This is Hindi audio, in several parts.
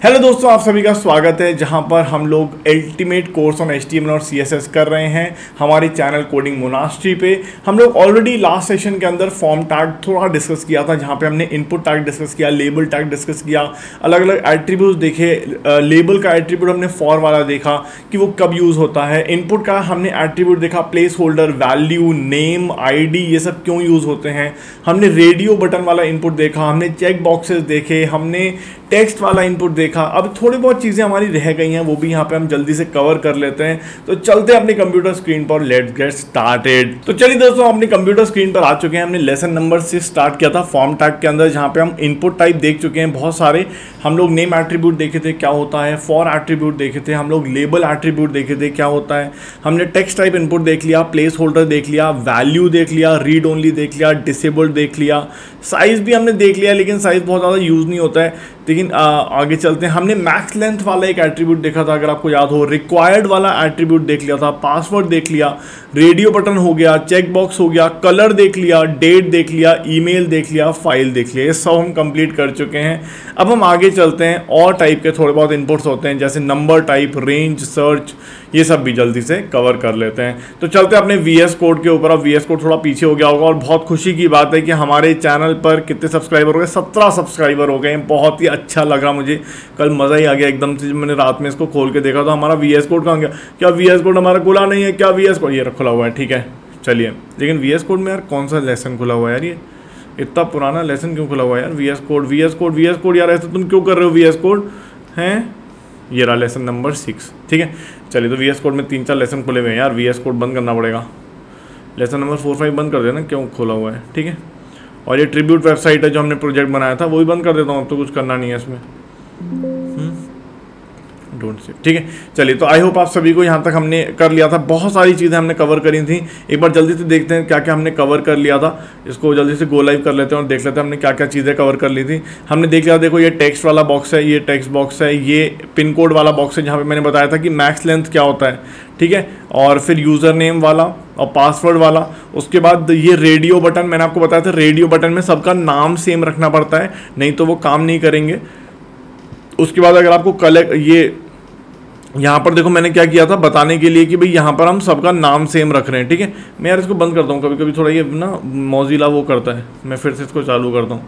हेलो दोस्तों, आप सभी का स्वागत है जहां पर हम लोग अल्टीमेट कोर्स ऑन HTML और CSS कर रहे हैं हमारे चैनल कोडिंग मोनास्ट्री पे। हम लोग ऑलरेडी लास्ट सेशन के अंदर फॉर्म टैग थोड़ा डिस्कस किया था, जहां पे हमने इनपुट टैग डिस्कस किया, लेबल टैग डिस्कस किया, अलग अलग एट्रीब्यूट्स देखे। लेबल का एट्रीब्यूट हमने फॉर वाला देखा कि वो कब यूज़ होता है। इनपुट का हमने एट्रीब्यूट देखा, place holder, value, name, ID, ये सब क्यों यूज़ होते हैं। हमने रेडियो बटन वाला इनपुट देखा, हमने चेक बॉक्सेस देखे, हमने टेक्स्ट वाला इनपुट देखा। अब थोड़ी बहुत चीज़ें हमारी रह गई हैं, वो भी यहाँ पे हम जल्दी से कवर कर लेते हैं। तो चलते हैं अपनी कंप्यूटर स्क्रीन पर, लेट्स गेट स्टार्टेड। तो चलिए दोस्तों, अपनी कंप्यूटर स्क्रीन पर आ चुके हैं। हमने लेसन नंबर से स्टार्ट किया था फॉर्म टैग के अंदर, जहाँ पे हम इनपुट टाइप देख चुके हैं बहुत सारे। हम लोग नेम एट्रीब्यूट देखे थे क्या होता है, फॉर एट्रीब्यूट देखे थे, हम लोग लेबल एट्रीब्यूट देखे थे क्या होता है, हमने टेक्स्ट टाइप इनपुट देख लिया, प्लेस होल्डर देख लिया, वैल्यू देख लिया, रीड ओनली देख लिया, डिसेबल्ड देख लिया, साइज़ भी हमने देख लिया, लेकिन साइज़ बहुत ज़्यादा यूज़ नहीं होता है। लेकिन आगे चलते हैं। हमने मैक्स लेंथ वाला एक एट्रीब्यूट देखा था, अगर आपको याद हो। रिक्वायर्ड वाला एट्रीब्यूट देख लिया था, पासवर्ड देख लिया, रेडियो बटन हो गया, चेक बॉक्स हो गया, कलर देख लिया, डेट देख लिया, ईमेल देख लिया, फाइल देख लिया। ये सब हम कंप्लीट कर चुके हैं। अब हम आगे चलते हैं। और टाइप के थोड़े बहुत इनपुट्स होते हैं, जैसे नंबर टाइप, रेंज, सर्च, ये सब भी जल्दी से कवर कर लेते हैं। तो चलते हैं अपने VS कोड के ऊपर। अब VS कोड थोड़ा पीछे हो गया होगा, और बहुत खुशी की बात है कि हमारे चैनल पर कितने सब्सक्राइबर हो गए, 17 सब्सक्राइबर हो गए। बहुत ही अच्छा लगा मुझे, कल मज़ा ही आ गया एकदम से। जब मैंने रात में इसको खोल के देखा तो हमारा VS कोड कहाँ गया, क्या VS कोड हमारा खुला नहीं है, क्या VS कोड, ये खुला हुआ है, ठीक है चलिए। लेकिन VS कोड में यार कौन सा लेसन खुला हुआ है यार, ये इतना पुराना लेसन क्यों खुला हुआ है यार। VS कोड यार, ऐसे तुम क्यों कर रहे हो VS कोड हैं। ये रहा लेसन नंबर 6, ठीक है चलिए। तो VS कोड में 3-4 लेसन खुले हुए हैं यार, VS कोड बंद करना पड़ेगा। लेसन नंबर 4-5 बंद कर देना, क्यों खोला हुआ है, ठीक है। और ये ट्रिब्यूट वेबसाइट है जो हमने प्रोजेक्ट बनाया था, वो भी बंद कर देता हूँ, अब तो कुछ करना नहीं है इसमें, डोंट से, ठीक है चलिए। तो आई होप आप सभी को यहाँ तक हमने कर लिया था। बहुत सारी चीज़ें हमने कवर करी थी। एक बार जल्दी से देखते हैं क्या क्या हमने कवर कर लिया था। इसको जल्दी से गो लाइव कर लेते हैं और देख लेते हैं हमने क्या क्या चीज़ें कवर कर ली थी। हमने देख लिया, देखो ये टेक्स्ट वाला बॉक्स है, ये टेक्स्ट बॉक्स है, ये पिन कोड वाला बॉक्स है, जहाँ पर मैंने बताया था कि मैक्स लेंथ क्या होता है, ठीक है। और फिर यूज़र नेम वाला और पासवर्ड वाला। उसके बाद ये रेडियो बटन, मैंने आपको बताया था रेडियो बटन में सबका नाम सेम रखना पड़ता है, नहीं तो वो काम नहीं करेंगे। उसके बाद अगर आपको कलेक्ट, ये यहाँ पर देखो मैंने क्या किया था बताने के लिए कि भाई यहाँ पर हम सबका नाम सेम रख रहे हैं, ठीक है। मैं यार इसको बंद करता हूँ, कभी कभी थोड़ा ये ना मौजिला वो करता है। मैं फिर से इसको चालू करता हूँ,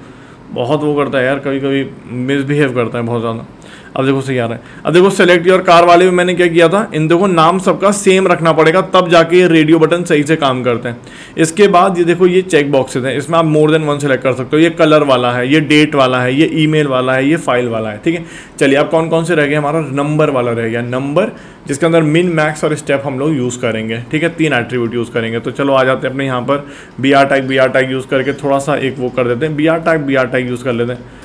बहुत वो करता है यार, कभी कभी मिसबिहेव करता है बहुत ज़्यादा। अब देखो सही आ रहा है। अब देखो सेलेक्ट योर कार वाले में मैंने क्या किया था, इन देखो नाम सबका सेम रखना पड़ेगा, तब जाके ये रेडियो बटन सही से काम करते हैं। इसके बाद ये देखो ये चेक बॉक्सेस हैं, इसमें आप मोर देन वन सेलेक्ट कर सकते हो। ये कलर वाला है, ये डेट वाला है, ये ईमेल वाला है, ये फाइल वाला है, ठीक है चलिए। अब कौन कौन से रह गए, हमारा नंबर वाला रह गया, नंबर, जिसके अंदर मिन, मैक्स और स्टेप हम लोग यूज़ करेंगे, ठीक है। 3 एट्रीब्यूट यूज़ करेंगे। तो चलो आ जाते हैं अपने यहाँ पर BR टैग यूज़ करके थोड़ा सा एक वो कर देते हैं, BR टैग यूज़ कर लेते हैं,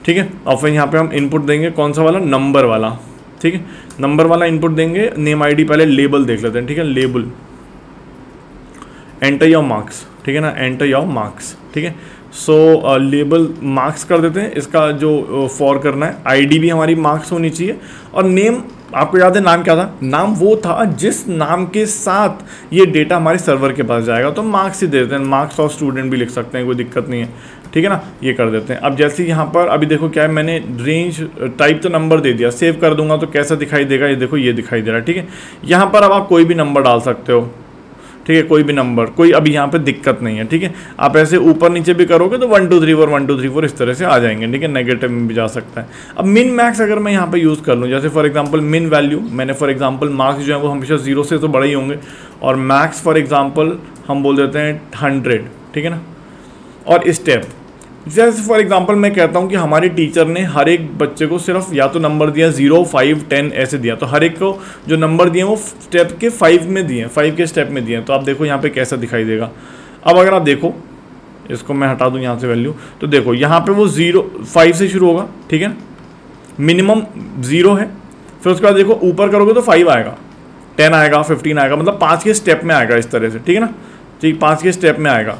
ठीक है। और फिर यहाँ पे हम इनपुट देंगे कौन सा वाला, नंबर वाला, ठीक है। नंबर वाला इनपुट देंगे। नेम ID पहले लेबल देख लेते हैं, ठीक है। लेबल, एंटर योर मार्क्स, ठीक है ना, एंटर योर मार्क्स, ठीक है। सो लेबल मार्क्स कर देते हैं, इसका जो फॉर करना है। ID भी हमारी मार्क्स होनी चाहिए। और नेम, आपको याद है नाम क्या था, नाम वो था जिस नाम के साथ ये डेटा हमारे सर्वर के पास जाएगा, तो मार्क्स ही दे देते हैं। मार्क्स और स्टूडेंट भी लिख सकते हैं, कोई दिक्कत नहीं है, ठीक है ना। ये कर देते हैं। अब जैसे यहाँ पर अभी देखो क्या है, मैंने रेंज टाइप तो नंबर दे दिया, सेव कर दूंगा तो कैसा दिखाई देगा, ये देखो ये दिखाई दे रहा है, ठीक है। यहाँ पर अब आप कोई भी नंबर डाल सकते हो, ठीक है, कोई भी नंबर, कोई अभी यहाँ पे दिक्कत नहीं है, ठीक है। आप ऐसे ऊपर नीचे भी करोगे तो 1 2 3 4 1 2 3 4 इस तरह से आ जाएंगे, ठीक है। नेगेटिव में भी जा सकता है। अब मिन मैक्स अगर मैं यहाँ पे यूज़ कर लूँ, जैसे फॉर एग्जांपल मिन वैल्यू, मैंने फॉर एग्जांपल मार्क्स जो है वो हमेशा 0 से तो बड़े ही होंगे, और मैक्स फॉर एग्जांपल हम बोल देते हैं 100, ठीक है ना। और स्टेप, जैसे फॉर एग्जांपल मैं कहता हूँ कि हमारे टीचर ने हर एक बच्चे को सिर्फ या तो नंबर दिया 0, 5, 10 ऐसे दिया, तो हर एक को जो नंबर दिए वो स्टेप के 5 में दिए, 5 के स्टेप में दिए। तो आप देखो यहाँ पे कैसा दिखाई देगा। अब अगर आप देखो, इसको मैं हटा दूँ यहाँ से वैल्यू, तो देखो यहाँ पे वो 5 से शुरू होगा, ठीक है, मिनिमम 0 है। फिर उसके बाद देखो ऊपर करोगे तो 5 आएगा, 10 आएगा, 15 आएगा, मतलब 5 के स्टेप में आएगा इस तरह से, ठीक है ना। ठीक, 5 के स्टेप में आएगा।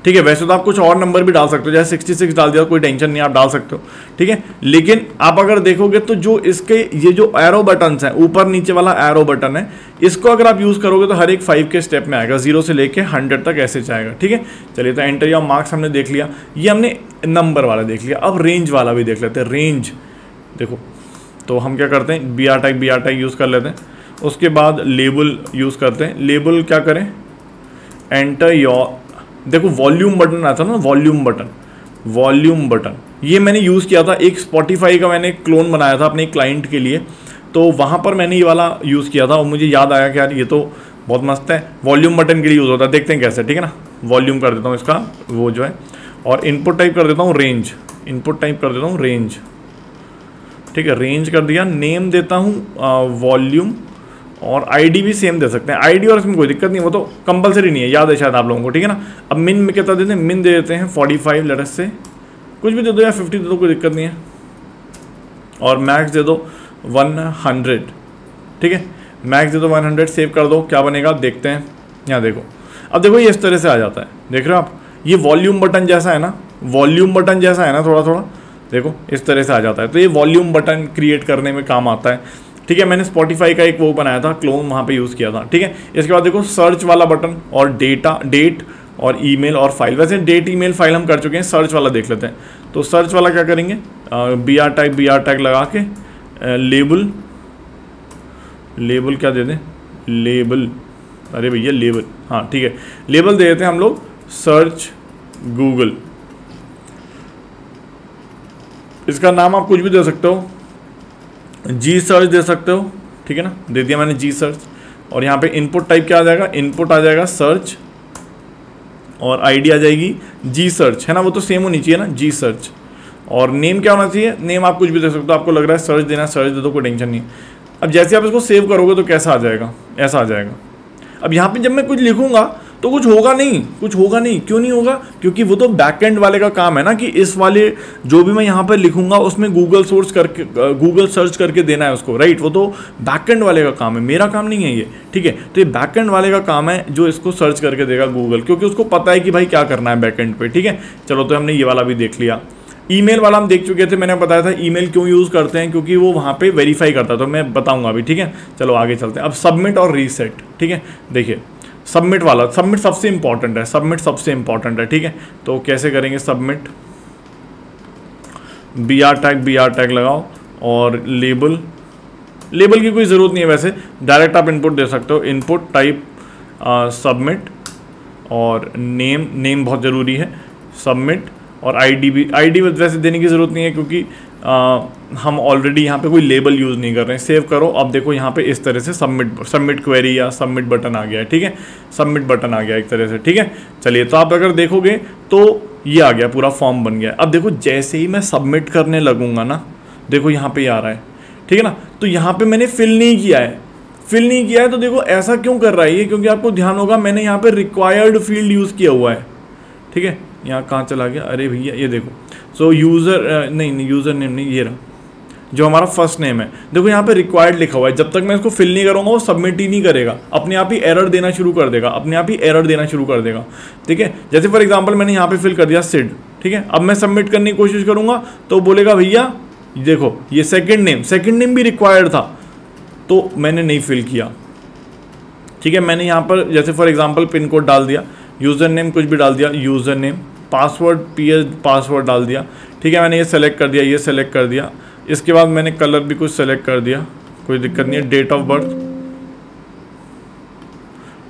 ठीक है। वैसे तो आप कुछ और नंबर भी डाल सकते हो, जैसे 66 डाल दिया, कोई टेंशन नहीं, आप डाल सकते हो, ठीक है। लेकिन आप अगर देखोगे तो जो इसके ये जो एरो बटन्स हैं, ऊपर नीचे वाला एरो बटन है, इसको अगर आप यूज़ करोगे तो हर एक 5 के स्टेप में आएगा, 0 से लेके 100 तक ऐसे जाएगा, ठीक है। चलिए, तो एंटर या मार्क्स हमने देख लिया, ये हमने नंबर वाला देख लिया। अब रेंज वाला भी देख लेते हैं। रेंज देखो, तो हम क्या करते हैं, बी आर टैग यूज़ कर लेते हैं। उसके बाद लेबल यूज़ करते हैं। लेबल क्या करें, एंटर योर, देखो वॉल्यूम बटन आता है ना, वॉल्यूम बटन ये मैंने यूज़ किया था। एक स्पॉटिफाई का मैंने क्लोन बनाया था अपने क्लाइंट के लिए, तो वहाँ पर मैंने ये वाला यूज़ किया था और मुझे याद आया कि यार ये तो बहुत मस्त है, वॉल्यूम बटन के लिए यूज़ होता है। देखते हैं कैसे, ठीक है ना। वॉल्यूम कर देता हूँ इसका वो जो है, और इनपुट टाइप कर देता हूँ रेंज, ठीक है। रेंज कर दिया, नेम देता हूँ वॉल्यूम, और आईडी भी सेम दे सकते हैं। आईडी और इसमें कोई दिक्कत नहीं, वो तो कंपलसरी नहीं है, याद है शायद आप लोगों को, ठीक है ना। अब मिन में कितना देते हैं, मिन दे देते हैं 45 लेटर्स से, कुछ भी दे दो या 50 दे दो, कोई दिक्कत नहीं है। और मैक्स दे दो 100, ठीक है। मैक्स दे दो 100, सेव कर दो। क्या बनेगा देखते हैं, यहाँ देखो। अब देखो ये इस तरह से आ जाता है, देख रहे हो आप, ये वॉल्यूम बटन जैसा है ना, थोड़ा देखो इस तरह से आ जाता है। तो ये वॉल्यूम बटन क्रिएट करने में काम आता है, ठीक है। मैंने स्पॉटिफाई का एक वो बनाया था क्लोन, वहाँ पे यूज़ किया था, ठीक है। इसके बाद देखो सर्च वाला बटन, और डेट और ईमेल और फाइल। वैसे डेट ईमेल फाइल हम कर चुके हैं, सर्च वाला देख लेते हैं। तो सर्च वाला क्या करेंगे, बी आर टैग लगा के लेबल क्या दे दें, लेबल, अरे भैया लेबल, हाँ ठीक है, लेबल दे देते हैं हम लोग, सर्च गूगल। इसका नाम आप कुछ भी दे सकते हो, जी सर्च दे सकते हो, ठीक है ना। दे दिया मैंने जी सर्च, और यहाँ पे इनपुट टाइप क्या आ जाएगा, इनपुट आ जाएगा सर्च, और आईडी आ जाएगी जी सर्च, है ना, वो तो सेम होनी चाहिए ना, जी सर्च। और नेम क्या होना चाहिए, नेम आप कुछ भी दे सकते हो, आपको लग रहा है सर्च देना, सर्च दे दो, कोई टेंशन नहीं। अब जैसे आप इसको सेव करोगे तो कैसा आ जाएगा, ऐसा आ जाएगा। अब यहाँ पे जब मैं कुछ लिखूंगा तो कुछ होगा नहीं, क्यों नहीं होगा, क्योंकि वो तो बैकएंड वाले का काम है ना, कि इस वाले जो भी मैं यहाँ पर लिखूंगा उसमें गूगल सर्च करके देना है उसको, राइट। वो तो बैकएंड वाले का काम है, मेरा काम नहीं है ये, ठीक है। तो ये बैकएंड वाले का काम है जो इसको सर्च करके देगा गूगल, क्योंकि उसको पता है कि भाई क्या करना है बैकएंड पे, ठीक है। चलो, तो हमने ये वाला भी देख लिया। ईमेल वाला हम देख चुके थे, मैंने बताया था ईमेल क्यों यूज़ करते हैं, क्योंकि वो वहाँ पे वेरीफाई करता है, तो मैं बताऊंगा अभी, ठीक है। चलो आगे चलते हैं। अब सबमिट और रीसेट, ठीक है। देखिए सबमिट वाला, सबमिट सबसे इंपॉर्टेंट है, ठीक है। तो कैसे करेंगे सबमिट, बी आर टैग लगाओ, और लेबल की कोई ज़रूरत नहीं है, वैसे डायरेक्ट आप इनपुट दे सकते हो, इनपुट टाइप सबमिट, और नेम बहुत ज़रूरी है, सबमिट। और आईडी वैसे देने की ज़रूरत नहीं है, क्योंकि हम ऑलरेडी यहाँ पे कोई लेबल यूज़ नहीं कर रहे हैं। सेव करो। अब देखो यहाँ पे इस तरह से सबमिट क्वेरी या सबमिट बटन आ गया है, ठीक है। सबमिट बटन आ गया एक तरह से, ठीक है। चलिए, तो आप अगर देखोगे तो ये आ गया, पूरा फॉर्म बन गया। अब देखो जैसे ही मैं सबमिट करने लगूंगा ना, देखो यहाँ पे आ रहा है, ठीक है ना। तो यहाँ पे मैंने फिल नहीं किया है, तो देखो ऐसा क्यों कर रहा है ये, क्योंकि आपको ध्यान होगा मैंने यहाँ पे रिक्वायर्ड फील्ड यूज़ किया हुआ है, ठीक है। यहाँ कहाँ चला गया, अरे भैया ये देखो। सो यूज़र यूज़र नेम नहीं, ये रहा जो हमारा फर्स्ट नेम है। देखो यहाँ पे रिक्वायर्ड लिखा हुआ है, जब तक मैं इसको फिल नहीं करूँगा वो सबमिट ही नहीं करेगा, अपने आप ही एरर देना शुरू कर देगा, ठीक है। जैसे फॉर एग्जांपल मैंने यहाँ पे फिल कर दिया सिड, ठीक है। अब मैं सबमिट करने की कोशिश करूँगा तो बोलेगा भैया देखो ये सेकेंड नेम भी रिक्वायर्ड था, तो मैंने नहीं फिल किया, ठीक है। मैंने यहाँ पर जैसे फॉर एग्जांपल पिन कोड डाल दिया, यूज़र नेम कुछ भी डाल दिया, यूज़र नेम, पासवर्ड डाल दिया, ठीक है। मैंने ये सेलेक्ट कर दिया, इसके बाद मैंने कलर भी कुछ सेलेक्ट कर दिया, कोई दिक्कत नहीं है। डेट ऑफ बर्थ,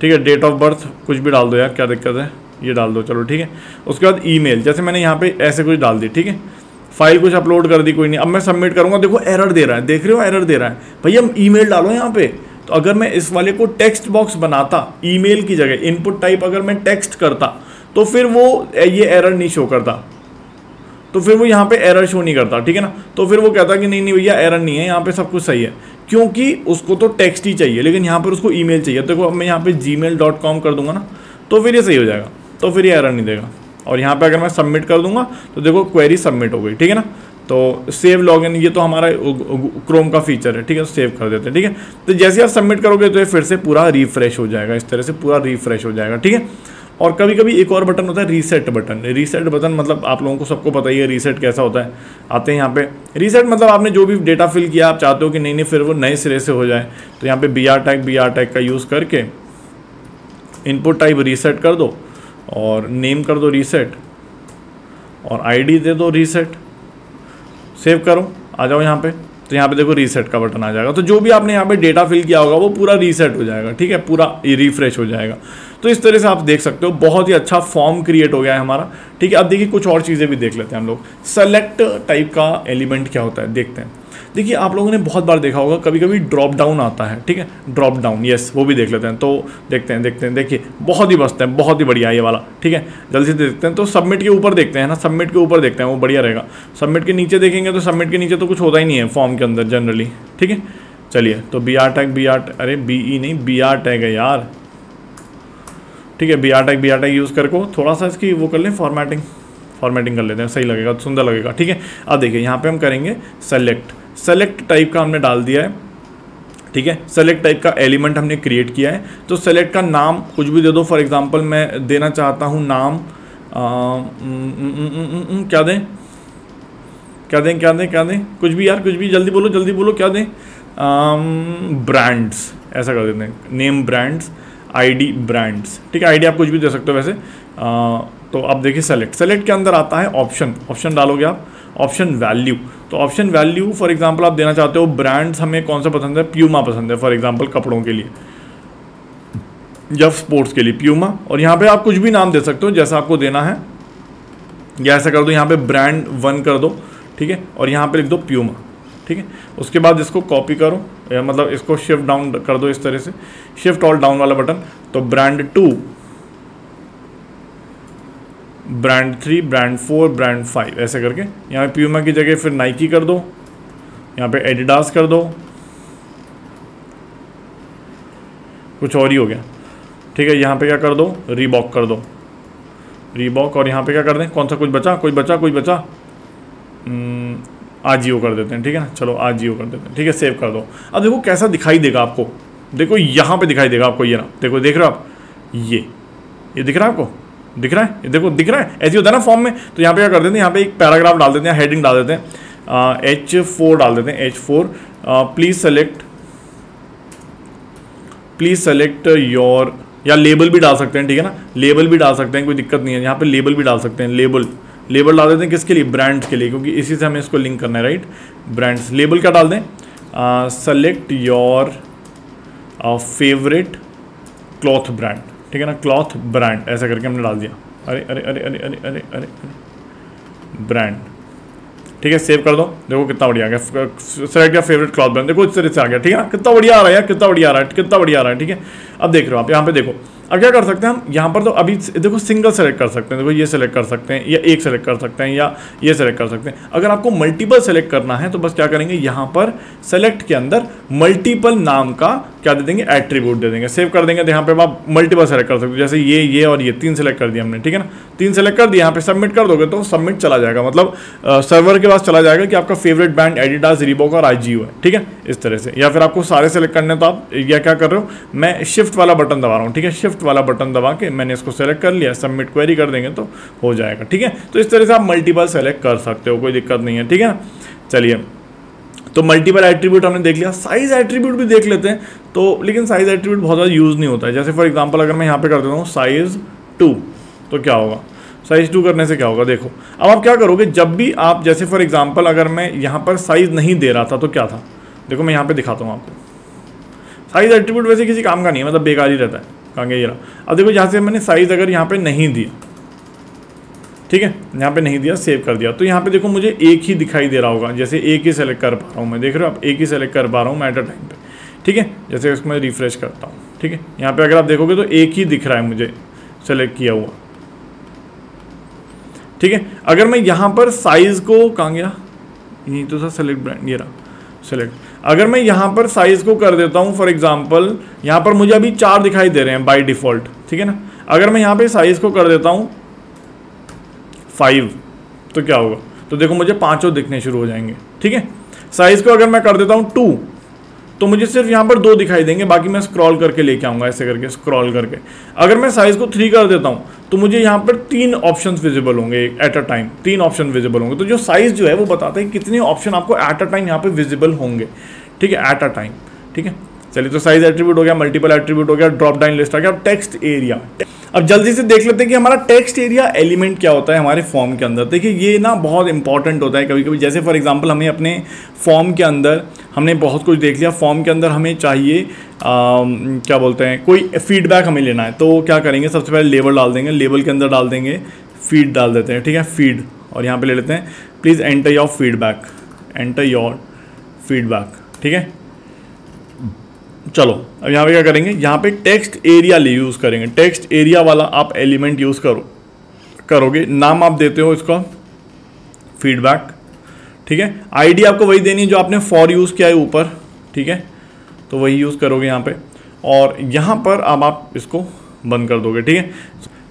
ठीक है, डेट ऑफ बर्थ कुछ भी डाल दो यार, क्या दिक्कत है, ये डाल दो, चलो ठीक है। उसके बाद ईमेल, जैसे मैंने यहाँ पे ऐसे कुछ डाल दी, ठीक है। फाइल कुछ अपलोड कर दी, कोई नहीं। अब मैं सबमिट करूँगा, देखो एरर दे रहा है, देख रहे हो एरर दे रहा है, भैया ईमेल डालो यहाँ पे। तो अगर मैं इस वाले को टेक्स्ट बॉक्स बनाता, ईमेल की जगह इनपुट टाइप अगर मैं टेक्स्ट करता, तो फिर वो ये एरर नहीं शो करता, तो फिर वो यहाँ पे एरर शो नहीं करता, ठीक है ना। तो फिर वो कहता कि नहीं भैया एरर नहीं है, यहाँ पे सब कुछ सही है, क्योंकि उसको तो टेक्स्ट ही चाहिए, लेकिन यहाँ पर उसको ईमेल चाहिए। देखो अब मैं यहाँ पे gmail.com कर दूंगा ना, तो फिर ये सही हो जाएगा, तो फिर ये एरर नहीं देगा। और यहाँ पे अगर मैं सबमिट कर दूंगा तो देखो क्वेरी सबमिट हो गई, ठीक है ना। तो सेव लॉगिन, ये तो हमारा क्रोम का फीचर है, ठीक है। तो सेव कर देते हैं, ठीक है। तो जैसे आप सबमिट करोगे तो ये फिर से पूरा रिफ्रेश हो जाएगा, इस तरह से पूरा रिफ्रेश हो जाएगा, ठीक है। और कभी कभी एक और बटन होता है रीसेट बटन। रीसेट बटन मतलब आप लोगों को सबको पता ही है रीसेट कैसा होता है। आते हैं यहाँ पे रीसेट मतलब आपने जो भी डेटा फिल किया आप चाहते हो कि नहीं फिर वो नए सिरे से हो जाए, तो यहाँ पे बी आर टैग का यूज़ करके इनपुट टाइप रीसेट कर दो और नेम कर दो रीसेट और आईडी दे दो रीसेट, सेव करो, आ जाओ यहाँ पे। तो यहाँ पे देखो रीसेट का बटन आ जाएगा, तो जो भी आपने यहाँ पे डेटा फिल किया होगा वो पूरा रीसेट हो जाएगा, ठीक है, पूरा रिफ्रेश हो जाएगा। तो इस तरह से आप देख सकते हो बहुत ही अच्छा फॉर्म क्रिएट हो गया है हमारा, ठीक है। अब देखिए कुछ और चीज़ें भी देख लेते हैं हम लोग। सेलेक्ट टाइप का एलिमेंट क्या होता है देखते हैं। देखिए आप लोगों ने बहुत बार देखा होगा कभी कभी ड्रॉप डाउन आता है, ठीक है, ड्रॉप डाउन, यस वो भी देख लेते हैं। तो देखते हैं देखिए बहुत ही मस्त है, बहुत ही बढ़िया ये वाला, ठीक है, जल्दी से देखते हैं। तो सबमिट के ऊपर देखते हैं ना, सबमिट के ऊपर देखते हैं, वो बढ़िया रहेगा। सबमिट के नीचे देखेंगे तो सबमिट के नीचे तो कुछ होता ही नहीं है फॉर्म के अंदर जनरली, ठीक है। चलिए तो बी आर टैग अरे BE नहीं BR टैग है यार, ठीक है, बी आर टैग यूज़ करके थोड़ा सा इसकी वो कर लें फॉर्मेटिंग कर लेते हैं, सही लगेगा, सुंदर लगेगा, ठीक है। अब देखिए यहाँ पे हम करेंगे सेलेक्ट टाइप का हमने डाल दिया है, ठीक है। सेलेक्ट टाइप का एलिमेंट हमने क्रिएट किया है। तो सेलेक्ट का नाम कुछ भी दे दो, फॉर एग्जांपल मैं देना चाहता हूँ नाम क्या दें कुछ भी यार, कुछ भी जल्दी बोलो क्या दें, ब्रांड्स ऐसा कर देते हैं, नेम ब्रांड्स, आईडी ब्रांड्स, ठीक है। आईडी आप कुछ भी दे सकते हो वैसे। तो अब देखिए सेलेक्ट के अंदर आता है ऑप्शन डालोगे आप, ऑप्शन वैल्यू। तो ऑप्शन वैल्यू फॉर एग्जांपल आप देना चाहते हो ब्रांड्स, हमें कौन सा पसंद है, प्यूमा पसंद है फॉर एग्जांपल कपड़ों के लिए या स्पोर्ट्स के लिए प्यूमा। और यहाँ पे आप कुछ भी नाम दे सकते हो जैसा आपको देना है, या ऐसा कर दो यहाँ पे ब्रांड 1 कर दो, ठीक है, और यहाँ पे लिख दो प्यूमा, ठीक है। उसके बाद इसको कॉपी करो, या मतलब इसको शिफ्ट डाउन कर दो इस तरह से, शिफ्ट ऑल डाउन वाला बटन। तो ब्रांड 2, ब्रांड 3, ब्रांड 4, ब्रांड 5 ऐसे करके यहाँ पे प्यूमा की जगह फिर नाइकी कर दो, यहाँ पे एडिडास कर दो, कुछ और ही हो गया, ठीक है। यहाँ पे क्या कर दो, रीबॉक कर दो, रीबॉक। और यहाँ पे क्या कर दें, कौन सा कुछ बचा, आजियो कर देते हैं, ठीक है ना, चलो आजियो कर देते हैं, ठीक है, सेव कर दो। अब देखो कैसा दिखाई देगा आपको, देखो यहाँ पे दिखाई देगा आपको, ये ना देखो, देख रहे हो आप, ये दिख रहा है आपको, दिख रहा है, ये देखो दिख रहा है, ऐसे होता है ना फॉर्म में। तो यहाँ पे क्या कर देते हैं, यहाँ पे एक पैराग्राफ डाल देते हैं, हेडिंग डाल देते हैं, H4 डाल देते हैं, H4 प्लीज सेलेक्ट योर, या लेबल भी डाल सकते हैं, ठीक है ना, लेबल भी डाल सकते हैं, कोई दिक्कत नहीं है। यहाँ पे लेबल भी डाल सकते हैं, लेबल डाल देते हैं किसके लिए, ब्रांड्स के लिए, क्योंकि इसी से हमें इसको लिंक करना है, राइट। ब्रांड्स लेबल क्या डाल दें, select your favourite cloth brand, ठीक है ना, क्लॉथ ब्रांड ऐसा करके हमने डाल दिया, अरे ब्रांड, ठीक है, सेव कर दो। देखो कितना बढ़िया आ गया, select your favourite cloth brand, देखो इस तरह से आ गया, ठीक है ना, कितना बढ़िया आ रहा है यार, कितना बढ़िया आ रहा है, ठीक है। अब देख रहे हो आप यहाँ पे देखो, अब क्या कर सकते हैं हम यहाँ पर, तो अभी देखो सिंगल सेलेक्ट कर सकते हैं, देखो ये सेलेक्ट कर सकते हैं, या एक सेलेक्ट कर सकते हैं, या ये सेलेक्ट कर सकते हैं। अगर आपको मल्टीपल सेलेक्ट करना है तो बस क्या करेंगे, यहाँ पर सेलेक्ट के अंदर मल्टीपल नाम का क्या दे देंगे, एट्रीब्यूट दे देंगे, सेव कर देंगे। तो यहाँ पे आप मल्टीपल सेलेक्ट कर सकते हो, जैसे ये और ये 3 सेलेक्ट कर दिया हमने, ठीक है ना, 3 सेलेक्ट कर दिया। यहाँ पे सबमिट कर दोगे तो सबमिट चला जाएगा, मतलब सर्वर के पास चला जाएगा कि आपका फेवरेट ब्रांड एडिडास, रीबॉक और आईजीओ है, ठीक है, इस तरह से। या फिर आपको सारे सेलेक्ट करने तो आप या क्या कर रहे हो, मैं शिफ्ट वाला बटन दबा रहा हूँ, ठीक है, शिफ्ट वाला बटन दबा के मैंने इसको सेलेक्ट कर लिया, सबमिट क्वेरी कर देंगे तो हो जाएगा, ठीक है। तो इस तरह से आप मल्टीपल सेलेक्ट कर सकते हो, कोई दिक्कत नहीं है, ठीक है ना। चलिए तो मल्टीपल एट्रीब्यूट हमने देख लिया, साइज एट्रीब्यूट भी देख लेते हैं। तो लेकिन साइज एट्रीब्यूट बहुत ज़्यादा यूज़ नहीं होता है। जैसे फॉर एग्जांपल अगर मैं यहाँ पे कर देता हूँ साइज 2, तो क्या होगा, साइज 2 करने से क्या होगा, देखो अब आप क्या करोगे, जब भी आप जैसे फॉर एग्जांपल अगर मैं यहाँ पर साइज नहीं दे रहा था तो क्या था, देखो मैं यहाँ पे दिखाता हूँ आपको। साइज एट्रीब्यूट वैसे किसी काम का नहीं है, मतलब बेकार ही रहता है, कहाँ गया ये रहा। अब देखो यहाँ से मैंने साइज अगर यहाँ पे नहीं दिया, ठीक है, यहाँ पे नहीं दिया, सेव कर दिया, तो यहाँ पे देखो मुझे एक ही दिखाई दे रहा होगा, जैसे एक ही सेलेक्ट कर पा रहा हूँ मैं, देख रहे हो आप, एक ही सेलेक्ट कर पा रहा हूँ मैं एट अ टाइम पे, ठीक है। जैसे इसको मैं रिफ्रेश करता हूँ, ठीक है, यहाँ पे अगर आप देखोगे तो एक ही दिख रहा है मुझे सेलेक्ट किया हुआ, ठीक है। अगर मैं यहाँ पर साइज को, कहाँ गया, यही तो था सेलेक्ट ब्रांड, ये रहा सेलेक्ट। अगर मैं यहाँ पर साइज को कर देता हूँ फॉर एग्जांपल, यहाँ पर मुझे अभी 4 दिखाई दे रहे हैं बाय डिफॉल्ट, ठीक है ना। अगर मैं यहाँ पे साइज को कर देता हूँ 5, तो क्या होगा, तो देखो मुझे 5 दिखने शुरू हो जाएंगे, ठीक है। साइज को अगर मैं कर देता हूँ 2, तो मुझे सिर्फ यहाँ पर 2 दिखाई देंगे, बाकी मैं स्क्रॉल करके लेके आऊँगा, ऐसे करके स्क्रॉल करके। अगर मैं साइज़ को 3 कर देता हूँ तो मुझे यहाँ पर 3 ऑप्शन विजिबल होंगे at a time, 3 option visible होंगे। तो जो साइज़ जो है वो बताता है कितने ऑप्शन आपको एट अ टाइम यहाँ पे विजिबल होंगे, ठीक है, एट अ टाइम, ठीक है। चलिए, तो साइज एट्रीब्यूट हो गया, मल्टीपल एट्रीब्यूट हो गया, ड्रॉप डाउन लिस्ट आ गया। अब टेक्स्ट एरिया, अब जल्दी से देख लेते हैं कि हमारा टेक्स्ट एरिया एलिमेंट क्या होता है हमारे फॉर्म के अंदर। देखिए, ये ना बहुत इंपॉर्टेंट होता है कभी कभी। जैसे फॉर एग्जांपल हमें अपने फॉर्म के अंदर हमने बहुत कुछ देख लिया, फॉर्म के अंदर हमें चाहिए क्या बोलते हैं, कोई फीडबैक हमें लेना है, तो क्या करेंगे, सबसे पहले लेबल डाल देंगे, लेबल के अंदर डाल देंगे फीड डाल देते हैं, ठीक है, फीड, और यहाँ पे ले लेते हैं please enter your feedback, enter your feedback, ठीक है। चलो, अब यहाँ पे क्या करेंगे, यहाँ पे टेक्स्ट एरिया यूज़ करेंगे, टेक्स्ट एरिया वाला आप एलिमेंट यूज़ करोगे, नाम आप देते हो इसका फीडबैक, ठीक है। आईडी आपको वही देनी है जो आपने फॉर यूज़ किया है ऊपर, ठीक है, तो वही यूज़ करोगे यहाँ पे, और यहाँ पर अब आप इसको बंद कर दोगे, ठीक है,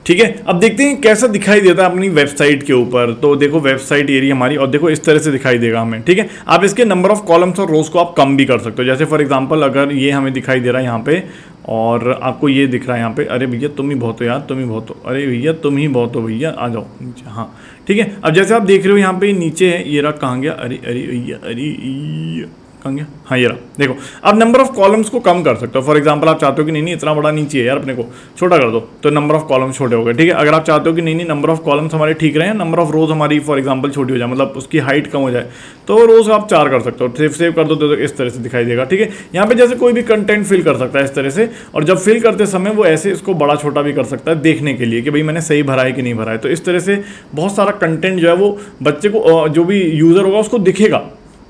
ठीक है। अब देखते हैं कैसा दिखाई देता है अपनी वेबसाइट के ऊपर। तो देखो, वेबसाइट एरिया हमारी, और देखो इस तरह से दिखाई देगा हमें, ठीक है। आप इसके नंबर ऑफ कॉलम्स और रोज को आप कम भी कर सकते हो। जैसे फॉर एग्जांपल अगर ये हमें दिखाई दे रहा है यहाँ पे, और आपको ये दिख रहा है यहाँ पे, अरे भैया तुम ही बहुत हो यार, तुम ही बहुत हो, अरे भैया तुम ही बहुत हो भैया, आ जाओ नीचे, हाँ, ठीक है। अब जैसे आप देख रहे हो यहाँ पे नीचे है, ये रहा, कहाँ गया, अरे अरे भैया, अरे कहाँ गया, हाँ ये रहा, देखो। अब नंबर ऑफ कॉलम्स को कम कर सकते हो। फॉर एग्जांपल आप चाहते हो कि नहीं इतना बड़ा नहीं चाहिए यार अपने को, छोटा कर दो, तो नंबर ऑफ कॉलम्स छोटे हो गए, ठीक है। अगर आप चाहते हो कि नहीं नंबर ऑफ कॉलम्स हमारे ठीक रहे, नंबर ऑफ रोज हमारी फॉर एग्जांपल छोटी हो जाए, मतलब उसकी हाइट कम हो जाए, तो रोज आप 4 कर सकते हो, सेव कर दो तो इस तरह से दिखाई देगा, ठीक है। यहाँ पे जैसे कोई भी कंटेंट फिल कर सकता है इस तरह से, और जब फिल करते समय वो ऐसे इसको बड़ा छोटा भी कर सकता है देखने के लिए कि भाई मैंने सही भरा है कि नहीं भरा है। तो इस तरह से बहुत सारा कंटेंट जो है वो बच्चे को, जो भी यूज़र होगा उसको दिखेगा,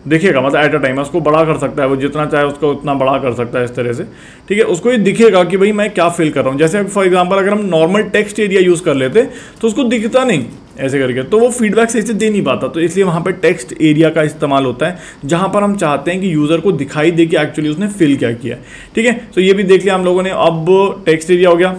मतलब एट अ टाइम उसको बड़ा कर सकता है, वो जितना चाहे उसको उतना बड़ा कर सकता है इस तरह से, ठीक है। उसको ये दिखेगा कि भाई मैं क्या फिल कर रहा हूँ। जैसे फॉर एग्जांपल अगर हम नॉर्मल टेक्स्ट एरिया यूज़ कर लेते तो उसको दिखता नहीं ऐसे करके, तो वो फीडबैक सही से दे नहीं पाता। तो इसलिए वहाँ पे टेक्स्ट एरिया का इस्तेमाल होता है, जहाँ पर हम चाहते हैं कि यूज़र को दिखाई दे कि एक्चुअली उसने फिल क्या किया है, ठीक है। तो ये भी देख लिया हम लोगों ने। अब टेक्स्ट एरिया हो गया,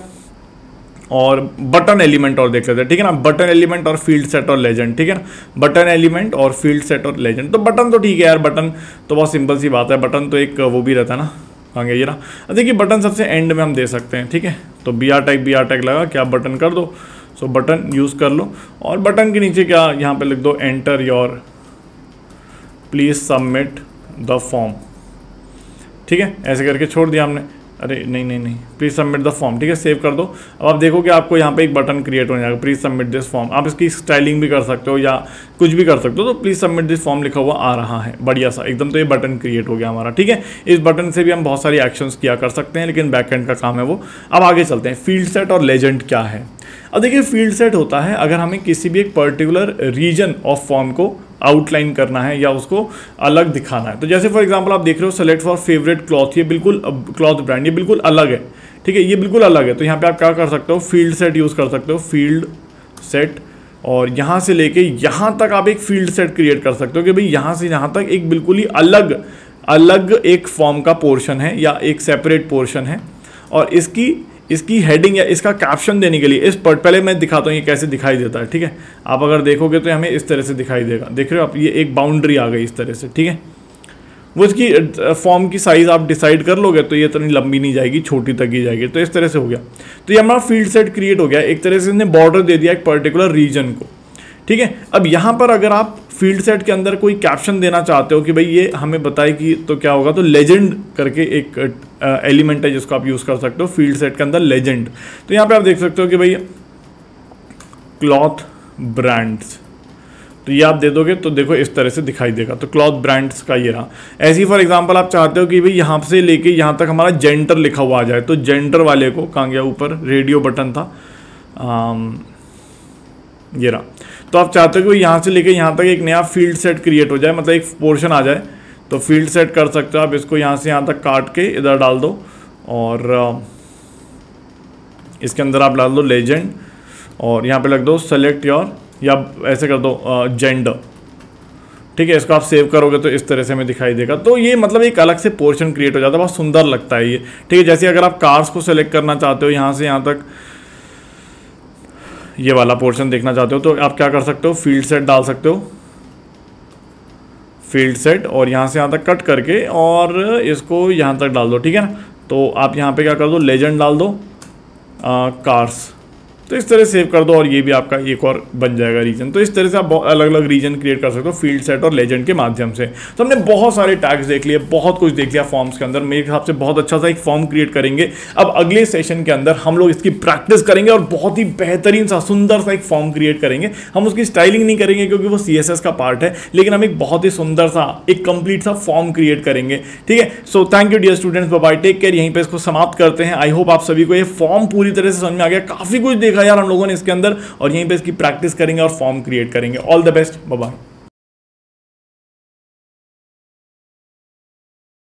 और बटन एलिमेंट और देख लेते हैं, ठीक है ना। बटन एलिमेंट और फील्ड सेट और लेजेंड, ठीक है ना। बटन एलिमेंट और फील्ड सेट और लेजेंड, तो बटन तो ठीक है यार, बटन तो बहुत सिंपल सी बात है। बटन तो एक वो भी रहता है ना, कहाँ गया ये रहा। अब देखिए बटन सबसे एंड में हम दे सकते हैं, ठीक है। तो बी आर टैग लगा कि आप बटन कर दो, सो बटन यूज़ कर लो, और बटन के नीचे क्या यहाँ पे लिख दो, enter your please submit the form, ठीक है। ऐसे करके छोड़ दिया हमने, अरे नहीं प्लीज़ सबमिट द फॉर्म, ठीक है, सेव कर दो। अब आप देखो कि आपको यहाँ पे एक बटन क्रिएट हो जाएगा, प्लीज़ सबमिट दिस फॉर्म। आप इसकी स्टाइलिंग भी कर सकते हो या कुछ भी कर सकते हो, तो प्लीज़ सबमिट दिस फॉर्म लिखा हुआ आ रहा है, बढ़िया सा एकदम। तो ये बटन क्रिएट हो गया हमारा, ठीक है। इस बटन से भी हम बहुत सारी एक्शंस किया कर सकते हैं, लेकिन बैकएंड का काम है वो। अब आगे चलते हैं, फील्ड सेट और लेजेंड क्या है। अब देखिए, फील्ड सेट होता है अगर हमें किसी भी एक पर्टिकुलर रीजन ऑफ फॉर्म को आउटलाइन करना है या उसको अलग दिखाना है। तो जैसे फॉर एग्जांपल आप देख रहे हो, सेलेक्ट फॉर फेवरेट क्लॉथ, ये बिल्कुल क्लॉथ ब्रांड, ये बिल्कुल अलग है, ठीक है, ये बिल्कुल अलग है। तो यहाँ पे आप क्या कर सकते हो, फील्ड सेट यूज़ कर सकते हो, फील्ड सेट, और यहाँ से लेके यहाँ तक आप एक फील्ड सेट क्रिएट कर सकते हो कि भाई यहाँ से यहाँ तक एक बिल्कुल ही अलग एक फॉर्म का पोर्शन है या एक सेपरेट पोर्शन है, और इसकी हेडिंग या इसका कैप्शन देने के लिए पहले मैं दिखाता हूँ ये कैसे दिखाई देता है, ठीक है। आप अगर देखोगे तो हमें इस तरह से दिखाई देगा, देख रहे हो आप, ये एक बाउंड्री आ गई इस तरह से, ठीक है। वो इसकी फॉर्म की साइज़ आप डिसाइड कर लोगे तो ये इतनी लंबी नहीं जाएगी, छोटी तक ही जाएगी। तो इस तरह से हो गया, तो ये हमारा फील्ड सेट क्रिएट हो गया, एक तरह से इसने बॉर्डर दे दिया एक पर्टिकुलर रीजन को, ठीक है। अब यहाँ पर अगर आप फील्ड सेट के अंदर कोई कैप्शन देना चाहते हो कि भाई ये हमें बताए कि, तो क्या होगा, तो लेजेंड करके एक एलिमेंट है जिसको आप यूज़ कर सकते हो फील्ड सेट के अंदर, लेजेंड। तो यहाँ पे आप देख सकते हो कि भाई क्लॉथ ब्रांड्स, तो ये आप दे दोगे तो देखो इस तरह से दिखाई देगा। तो क्लॉथ ब्रांड्स का ये रहा। ऐसे ही फॉर एग्जांपल आप चाहते हो कि भाई यहाँ से लेके यहाँ तक हमारा जेंडर लिखा हुआ आ जाए, तो जेंडर वाले को कहाँ गया, ऊपर रेडियो बटन था, ये रहा। तो आप चाहते हो कि यहाँ से लेके यहाँ तक एक नया फील्ड सेट क्रिएट हो जाए, मतलब एक पोर्शन आ जाए, तो फील्ड सेट कर सकते हो आप इसको, यहाँ से यहाँ तक काट के इधर डाल दो, और इसके अंदर आप डाल दो लेजेंड, और यहाँ पे लग दो सेलेक्ट योर, या ऐसे कर दो जेंडर, ठीक है। इसको आप सेव करोगे तो इस तरह से हमें दिखाई देगा। तो ये मतलब एक अलग से पोर्शन क्रिएट हो जाता है, बहुत सुंदर लगता है ये, ठीक है। जैसे अगर आप कार्स को सेलेक्ट करना चाहते हो, यहाँ से यहाँ तक ये वाला पोर्शन देखना चाहते हो, तो आप क्या कर सकते हो, फील्ड सेट डाल सकते हो, फील्ड सेट और यहाँ से यहाँ तक कट करके और इसको यहाँ तक डाल दो, ठीक है ना। तो आप यहाँ पे क्या कर दो, लेजेंड डाल दो कार्स, तो इस तरह सेव कर दो और ये भी आपका एक और बन जाएगा रीजन। तो इस तरह से आप अलग अलग रीजन क्रिएट कर सकते हो फील्ड सेट और लेजेंड के माध्यम से। तो हमने बहुत सारे टैग्स देख लिए, बहुत कुछ देख लिया फॉर्म्स के अंदर। मेरे हिसाब से बहुत अच्छा सा एक फॉर्म क्रिएट करेंगे। अब अगले सेशन के अंदर हम लोग इसकी प्रैक्टिस करेंगे और बहुत ही बेहतरीन सा सुंदर सा एक फॉर्म क्रिएट करेंगे। हम उसकी स्टाइलिंग नहीं करेंगे क्योंकि वो CSS का पार्ट है, लेकिन हम एक बहुत ही सुंदर सा एक कंप्लीट सा फॉर्म क्रिएट करेंगे, ठीक है। So thank you dear students, bye bye, take care. यहीं पे इसको समाप्त करते हैं। आई होप आप सभी को ये फॉर्म पूरी तरह से समझ में आ गया। काफी कुछ देखा यार हम लोगों ने इसके अंदर, और यहीं पे इसकी प्रैक्टिस करेंगे और फॉर्म क्रिएट करेंगे। All the best, bye bye.